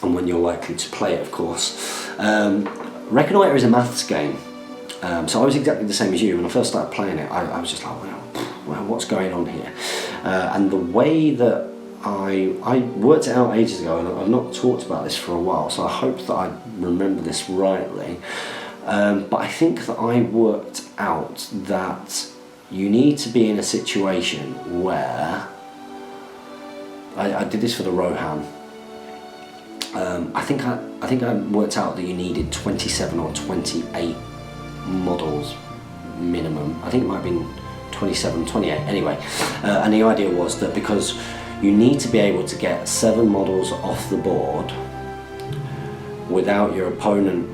and when you're likely to play it, of course. Reconnoiter is a maths game. So I was exactly the same as you. When I first started playing it, I was just like, well, what's going on here? And the way that I worked it out ages ago, and I've not talked about this for a while, so I hope that I remember this rightly. But I think that I worked out that you need to be in a situation where, I did this for the Rohan. I think I worked out that you needed 27 or 28 models minimum. I think it might have been 27, 28 anyway, and the idea was that because you need to be able to get 7 models off the board without your opponent,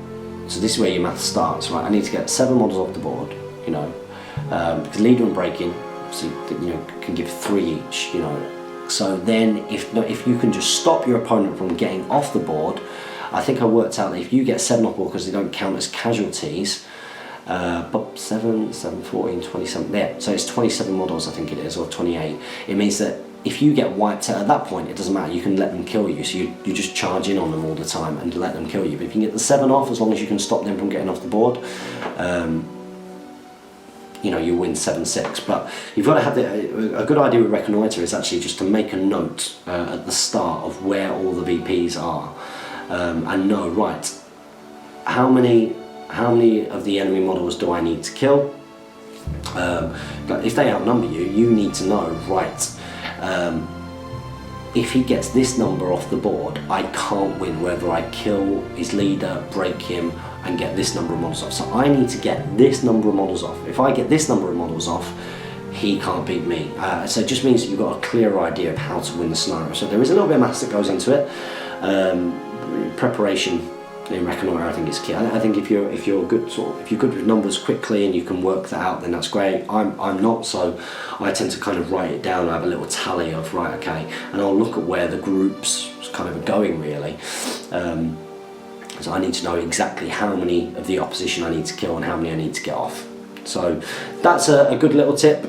so this is where your math starts, right? I need to get 7 models off the board, because leader and breaking, so can give 3 each, so then if you can just stop your opponent from getting off the board, I think I worked out that if you get 7 off board, because they don't count as casualties, but 7, 14, 27, there, so it's 27 models I think it is, or 28. It means that if you get wiped out at that point, it doesn't matter, you can let them kill you, so you just charge in on them all the time and let them kill you. But if you can get the 7 off, as long as you can stop them from getting off the board, you win 7-6. But you've got to have a good idea with Reconnoiter is actually just to make a note at the start of where all the VPs are, and know, right, how many of the enemy models do I need to kill? If they outnumber you, you need to know, right, if he gets this number off the board, I can't win whether I kill his leader, break him, and get this number of models off. So I need to get this number of models off. If I get this number of models off, he can't beat me. So it just means that you've got a clear idea of how to win the scenario. So there is a little bit of maths that goes into it. Preparation in Reconnoiter, I think, is key. I think if you're good with numbers quickly and you can work that out, then that's great. I'm not, so I tend to kind of write it down. I have a little tally of, right, okay, and I'll look at where the groups kind of are going, really. So I need to know exactly how many of the opposition I need to kill and how many I need to get off. So that's a good little tip.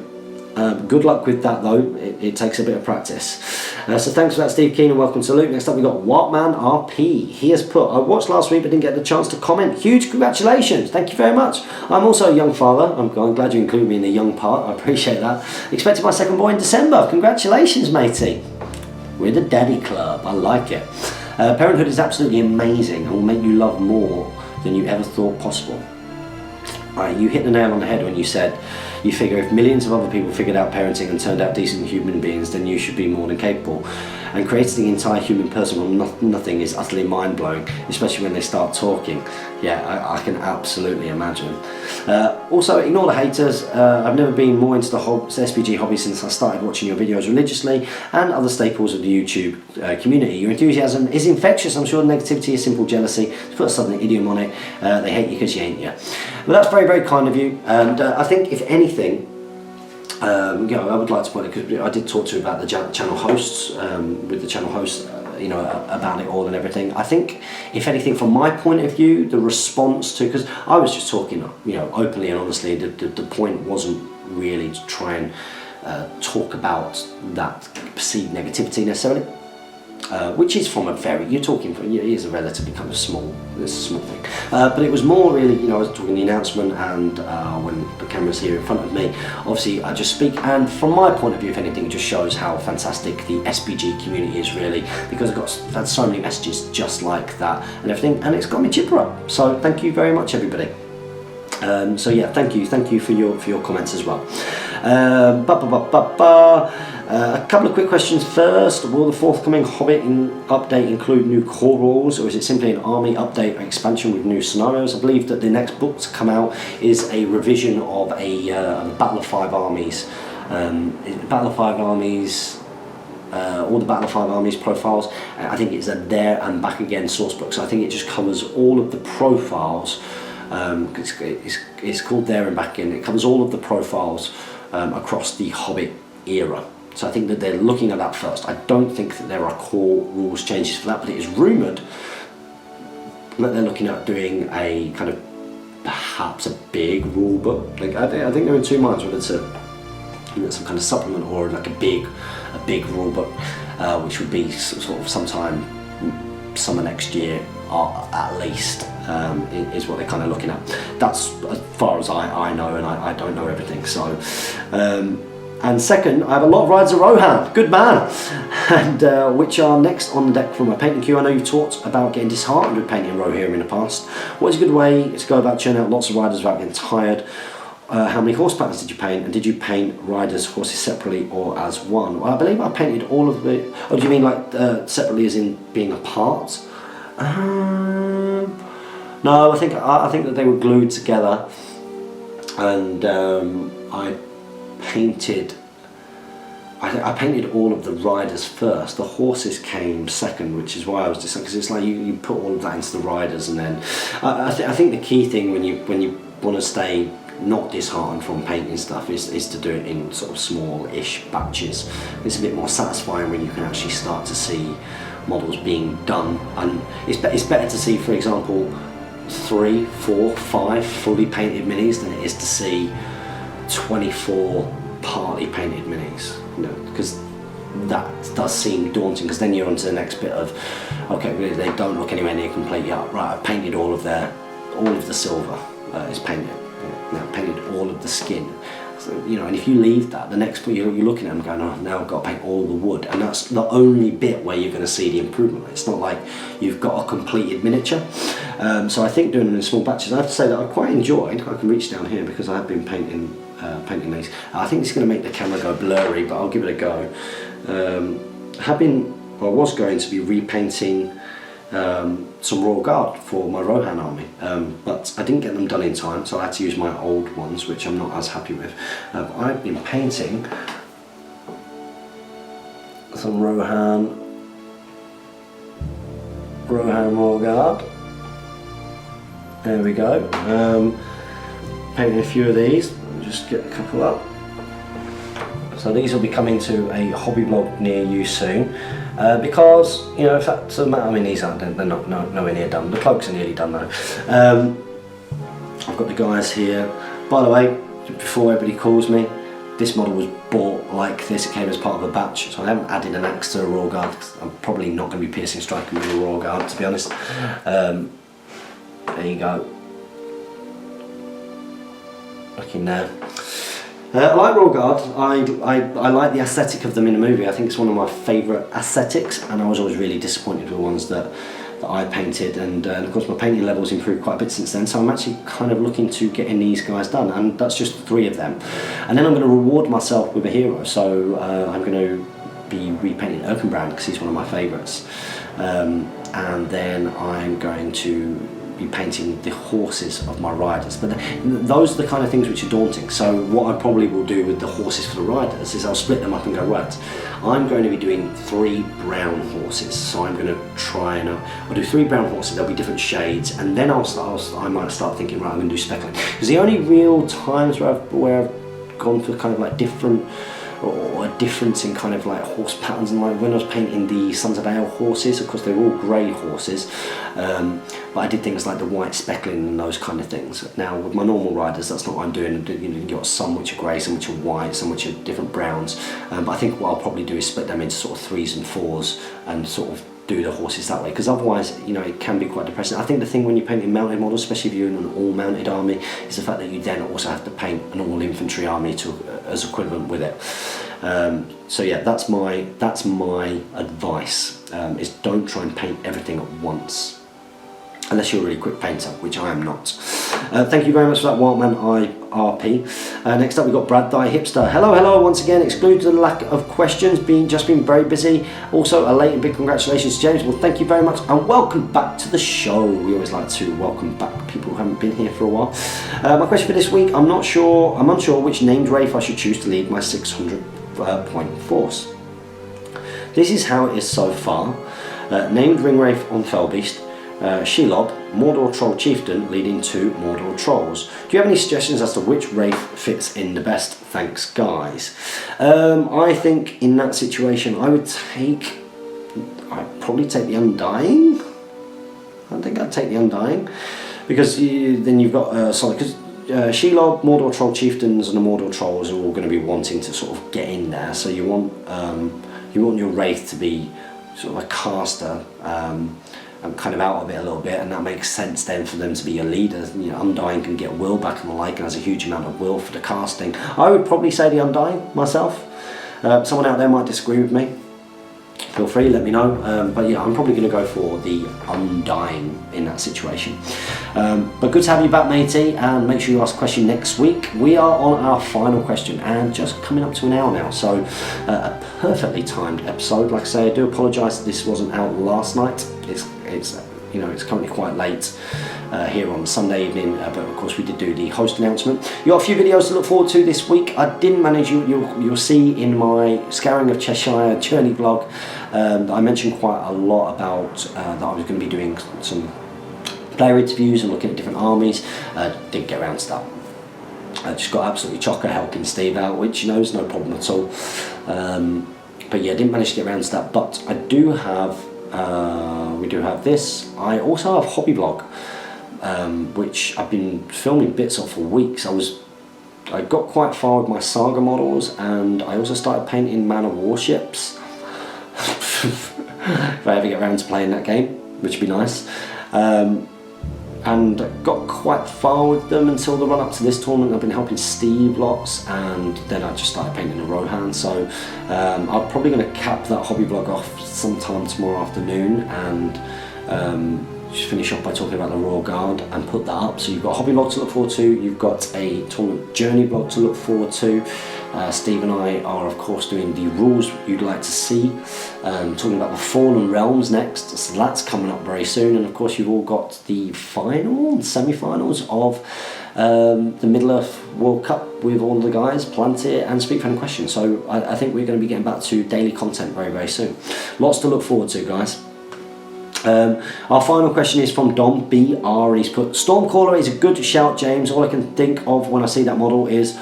Good luck with that though, it takes a bit of practice. So thanks for that, Steve Keane, and welcome to Luke. Next up we've got Wartman RP. He has put, I watched last week but didn't get the chance to comment. Huge congratulations, thank you very much. I'm also a young father. I'm glad you include me in the young part, I appreciate that. Expected my second boy in December. Congratulations, matey. We're the daddy club, I like it. Parenthood is absolutely amazing and will make you love more than you ever thought possible. You hit the nail on the head when you said you figure if millions of other people figured out parenting and turned out decent human beings, then you should be more than capable. And creating the entire human person from nothing is utterly mind-blowing, especially when they start talking. Yeah, I can absolutely imagine. Also, ignore the haters. I've never been more into the SBG hobby since I started watching your videos religiously and other staples of the YouTube community. Your enthusiasm is infectious. I'm sure negativity is simple jealousy. To put a southern idiom on it, they hate you because you ain't you. But that's very, very kind of you. And I think, if anything, you know, I would like to point it, because I did talk to you about the channel hosts, with the channel hosts, you know, about it all and everything. I think, if anything, from my point of view, the response to, because I was just talking, you know, openly and honestly, the point wasn't really to try and talk about that perceived negativity necessarily, which is from a very, you're talking from, it is a relatively kind of small thing, but it was more really, you know, I was talking the announcement, and when the camera's here in front of me, obviously I just speak, and from my point of view, if anything, it just shows how fantastic the SBG community is, really, because I've had so many messages just like that and everything, and it's got me chipper up. So thank you very much, everybody. So yeah, thank you for your comments as well. A couple of quick questions first. Will the forthcoming Hobbit update include new core rules, or is it simply an army update or expansion with new scenarios? I believe that the next book to come out is a revision of a Battle of Five Armies. Battle of Five Armies, all the Battle of Five Armies profiles. I think it's a There and Back Again source book, so I think it just covers all of the profiles. It's called There and Back Again. It covers all of the profiles across the Hobbit era. So I think that they're looking at that first. I don't think that there are core rules changes for that, but it is rumoured that they're looking at doing a kind of, perhaps a big rule book. Like I think they're in two minds whether it's some kind of supplement or like a big rule book, which would be sort of sometime summer next year at least, is what they're kind of looking at. That's as far as I know, and I don't know everything. So. And second, I have a lot of rides of Rohan, good man, and which are next on the deck from my painting queue. I know you've talked about getting disheartened with painting Rohirrim in the past. What is a good way to go about churning out lots of riders without getting tired? How many horse patterns did you paint, and did you paint riders, horses separately or as one? Well, I believe I painted all of the, oh, do you mean like separately as in being apart? No, I think that they were glued together, and I painted all of the riders first. The horses came second, which is why I was just, because it's like you put all of that into the riders, and then I think the key thing when you want to stay not disheartened from painting stuff is to do it in sort of small-ish batches. It's a bit more satisfying when you can actually start to see models being done, and it's better to see, for example, 3, 4, 5 fully painted minis than it is to see 24 partly painted minis, you know, because that does seem daunting, because then you're on to the next bit of, okay, really, they don't look anywhere near complete yet. Right, I've painted all of the silver is painted, now painted all of the skin. So, you know, and if you leave that, the next you're looking at them going, oh, now I've got to paint all the wood, and that's the only bit where you're going to see the improvement. It's not like you've got a completed miniature. So I think doing them in small batches, I have to say that I quite enjoyed. I can reach down here because I have been painting these. I think it's going to make the camera go blurry, but I'll give it a go. I was going to be repainting some Royal Guard for my Rohan army, but I didn't get them done in time, so I had to use my old ones, which I'm not as happy with. I've been painting some Rohan Royal Guard. There we go. Painting a few of these. I'll just get a couple up. So these will be coming to a hobby blog near you soon. Because, you know, in fact, I mean, these aren't, they're not nowhere near done. The cloaks are nearly done though. I've got the guys here. By the way, before everybody calls me, this model was bought like this. It came as part of a batch, so I haven't added an axe to a Royal Guard because I'm probably not going to be piercing striking with a Royal Guard, to be honest. There you go. Looking there. I like Royal Guard. I like the aesthetic of them in the movie. I think it's one of my favourite aesthetics, and I was always really disappointed with the ones that I painted, and of course my painting levels improved quite a bit since then, so I'm actually kind of looking to getting these guys done, and that's just 3 of them. And then I'm going to reward myself with a hero, so I'm going to be repainting Erkenbrand because he's one of my favourites, and then I'm going to be painting the horses of my riders. But those are the kind of things which are daunting. So what I probably will do with the horses for the riders is I'll split them up and go, right, I'm going to be doing 3 brown horses. So I'm going to try and I'll do 3 brown horses. There'll be different shades, and then I might start thinking, right, I'm going to do speckling. Because the only real times where I've gone for kind of like different, or a difference in kind of like horse patterns, and like when I was painting the Sons of Ale horses, of course they were all grey horses, but I did things like the white speckling and those kind of things. Now with my normal riders, that's not what I'm doing. You know, you've got some which are grey, some which are white, some which are different browns, but I think what I'll probably do is split them into sort of 3s and 4s and sort of do the horses that way, because otherwise, you know, it can be quite depressing. I think the thing when you're painting mounted models, especially if you're in an all-mounted army, is the fact that you then also have to paint an all-infantry army as equivalent with it. So yeah, that's my advice, is don't try and paint everything at once, unless you're a really quick painter, which I am not. Thank you very much for that, Wildman IRP. Next up we've got Brad Dye Hipster. Hello once again, exclude the lack of questions, just been very busy. Also a late and big congratulations to James. Well, thank you very much and welcome back to the show. We always like to welcome back people who haven't been here for a while. My question for this week, I'm unsure which named Wraith I should choose to lead my 600 point force. This is how it is so far. Named Ring Wraith on Felbeast, Shelob, Mordor Troll Chieftain leading 2 Mordor Trolls. Do you have any suggestions as to which Wraith fits in the best? Thanks guys. I think in that situation I'd probably take the Undying. I think I'd take the Undying, because then you've got solid, because Shelob, Mordor Troll Chieftains and the Mordor Trolls are all going to be wanting to sort of get in there, so you want your Wraith to be sort of a caster, and kind of out of it a little bit, and that makes sense then for them to be a leader. You know, Undying can get will back and the like, and has a huge amount of will for the casting. I would probably say the Undying myself. Someone out there might disagree with me. Feel free, let me know. But yeah, I'm probably going to go for the Undying in that situation. But good to have you back, matey, and make sure you ask a question next week. We are on our final question, and just coming up to an hour now, so a perfectly timed episode. Like I say, I do apologise that this wasn't out last night. It's currently quite late here on Sunday evening, but of course we did do the host announcement. You got a few videos to look forward to this week. I didn't manage, you'll see in my Scouring of Che-Shire journey vlog, I mentioned quite a lot about that I was going to be doing some player interviews and looking at different armies. Didn't get around to that. I just got absolutely chocker helping Steve out, which, you know, is no problem at all. But yeah, didn't manage to get around to that, but I do have we do have this. I also have hobby vlog, which I've been filming bits of for weeks. I got quite far with my Saga models, and I also started painting Man of Warships. If I ever get around to playing that game, which would be nice. And got quite far with them until the run up to this tournament. I've been helping Steve lots, and then I just started painting a Rohan. So I'm probably going to cap that hobby vlog off sometime tomorrow afternoon, and just finish off by talking about the Royal Guard and put that up. So you've got a hobby vlog to look forward to, you've got a tournament journey vlog to look forward to. Steve and I are of course doing the rules you'd like to see, talking about the Fallen Realms next, so that's coming up very soon. And of course you've all got the semi-finals of the Middle-earth World Cup with all the guys, Planted and Speak Friendly Questions. So I think we're going to be getting back to daily content very, very soon. Lots to look forward to, guys. Our final question is from Dom BR. He's put, Stormcaller is a good shout, James. All I can think of when I see that model is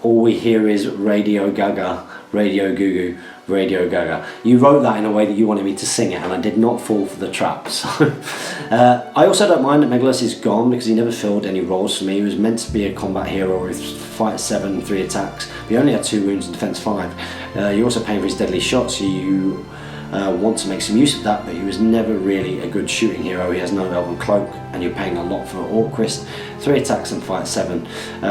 all we hear is Radio Gaga, Radio Goo Goo, Radio Gaga. You wrote that in a way that you wanted me to sing it, and I did not fall for the trap. So I also don't mind that Megalus is gone, because he never filled any roles for me. He was meant to be a combat hero with fight 7, 3 attacks, but he only had 2 wounds and defense 5. You're also paying for his deadly shots, so you want to make some use of that, but he was never really a good shooting hero. He has no Elven Cloak, and you're paying a lot for Orcrist, 3 attacks and fight 7,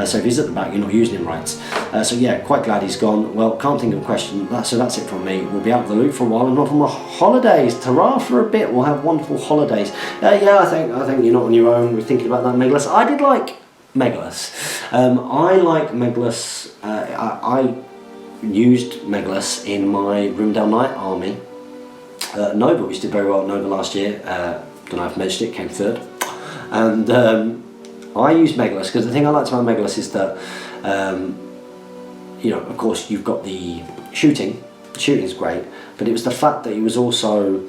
so if he's at the back, you're not using him right. So yeah, quite glad he's gone. Well, can't think of a question, so that's it from me. We'll be out of the loop for a while and off on my holidays. Ta-ra for a bit, we'll have wonderful holidays. Yeah, I think you're not on your own with thinking about that Megalus. I did like Megalus. I like Megalus, I used Megalus in my Rivendell Knight army. Nova, which did very well at Nova last year. Don't know if I mentioned it, came 3rd. And I used Megalus because the thing I liked about Megalus is that, you know, of course you've got the shooting. Shooting's great, but it was the fact that he was also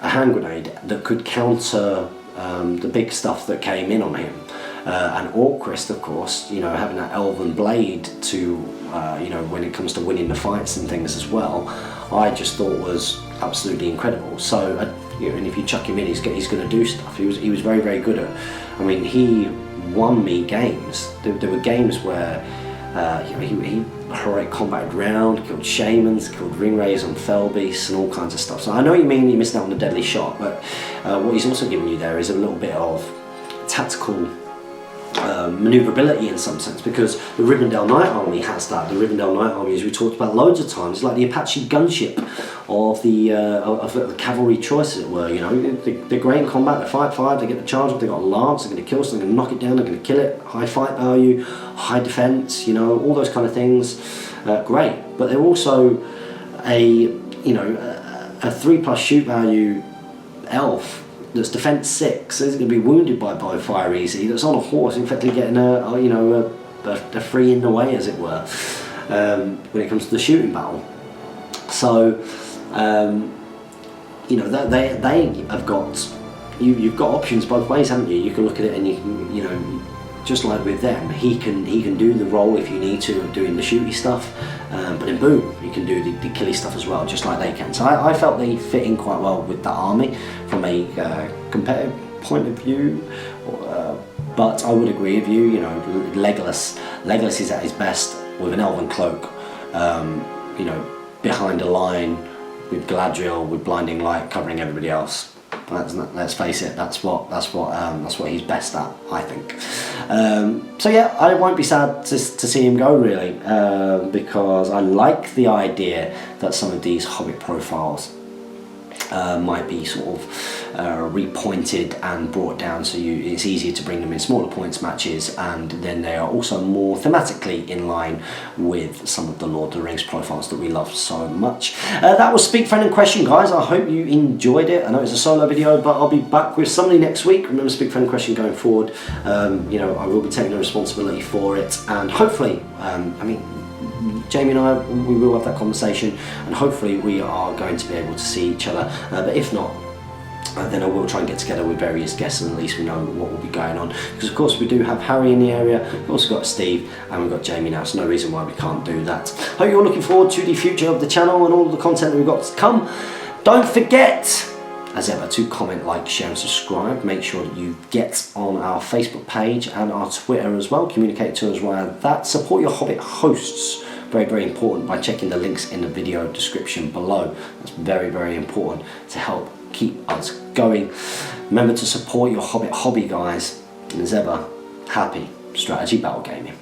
a hand grenade that could counter the big stuff that came in on him. And Orcrist, of course, you know, having that Elven Blade to, you know, when it comes to winning the fights and things as well, I just thought was absolutely incredible. So, you know, and if you chuck him in, he's going to do stuff. He was very, very good at. I mean, he won me games. There were games where you know, he heroic combat round, killed shamans, killed ringwraiths on fell beasts, and all kinds of stuff. So I know what you mean. You missed out on the deadly shot, but what he's also giving you there is a little bit of tactical maneuverability in some sense, because the Rivendell Knight army has that. The Rivendell Knight army, as we talked about loads of times, is like the Apache gunship of the cavalry choice, as it were. You know, they're great in combat. They fight 5, they get the charge up, they got a lance, they're going to kill something, they're going to knock it down, they're going to kill it. High fight value, high defense. You know, all those kind of things. Great, but they're also a 3+ shoot value elf that's defense 6, so he's going to be wounded by fire easy, that's on a horse, effectively getting a free in the way, as it were, when it comes to the shooting battle. So you know, they have got, you've got options both ways, haven't you? You can look at it and you can, you know, just like with them, he can do the role if you need to of doing the shooty stuff, but then boom, you can do the killy stuff as well, just like they can. So I felt they fit in quite well with that army from a competitive point of view, but I would agree with you. You know, Legolas is at his best with an Elven Cloak, you know, behind a line with Galadriel with blinding light covering everybody else. Let's face it, that's what he's best at, I think. So yeah, I won't be sad to see him go, really, because I like the idea that some of these Hobbit profiles might be sort of repointed and brought down, so it's easier to bring them in smaller points matches, and then they are also more thematically in line with some of the Lord of the Rings profiles that we love so much. That was Speak Friend and Question, guys. I hope you enjoyed it. I know it's a solo video, but I'll be back with somebody next week. Remember, Speak Friend and Question going forward. You know, I will be taking the responsibility for it, and hopefully, I mean, Jamie and I, we will have that conversation, and hopefully we are going to be able to see each other, but if not, then I will try and get together with various guests, and at least we know what will be going on, because of course we do have Harry in the area, we've also got Steve, and we've got Jamie now, so no reason why we can't do that. Hope you're looking forward to the future of the channel and all the content that we've got to come. Don't forget, as ever, to comment, like, share and subscribe. Make sure that you get on our Facebook page and our Twitter as well. Communicate to us via that. Support your Hobbit hosts. Very, very important, by checking the links in the video description below. That's very, very important to help keep us going. Remember to support your Hobbit hobby, guys. And as ever, happy strategy battle gaming.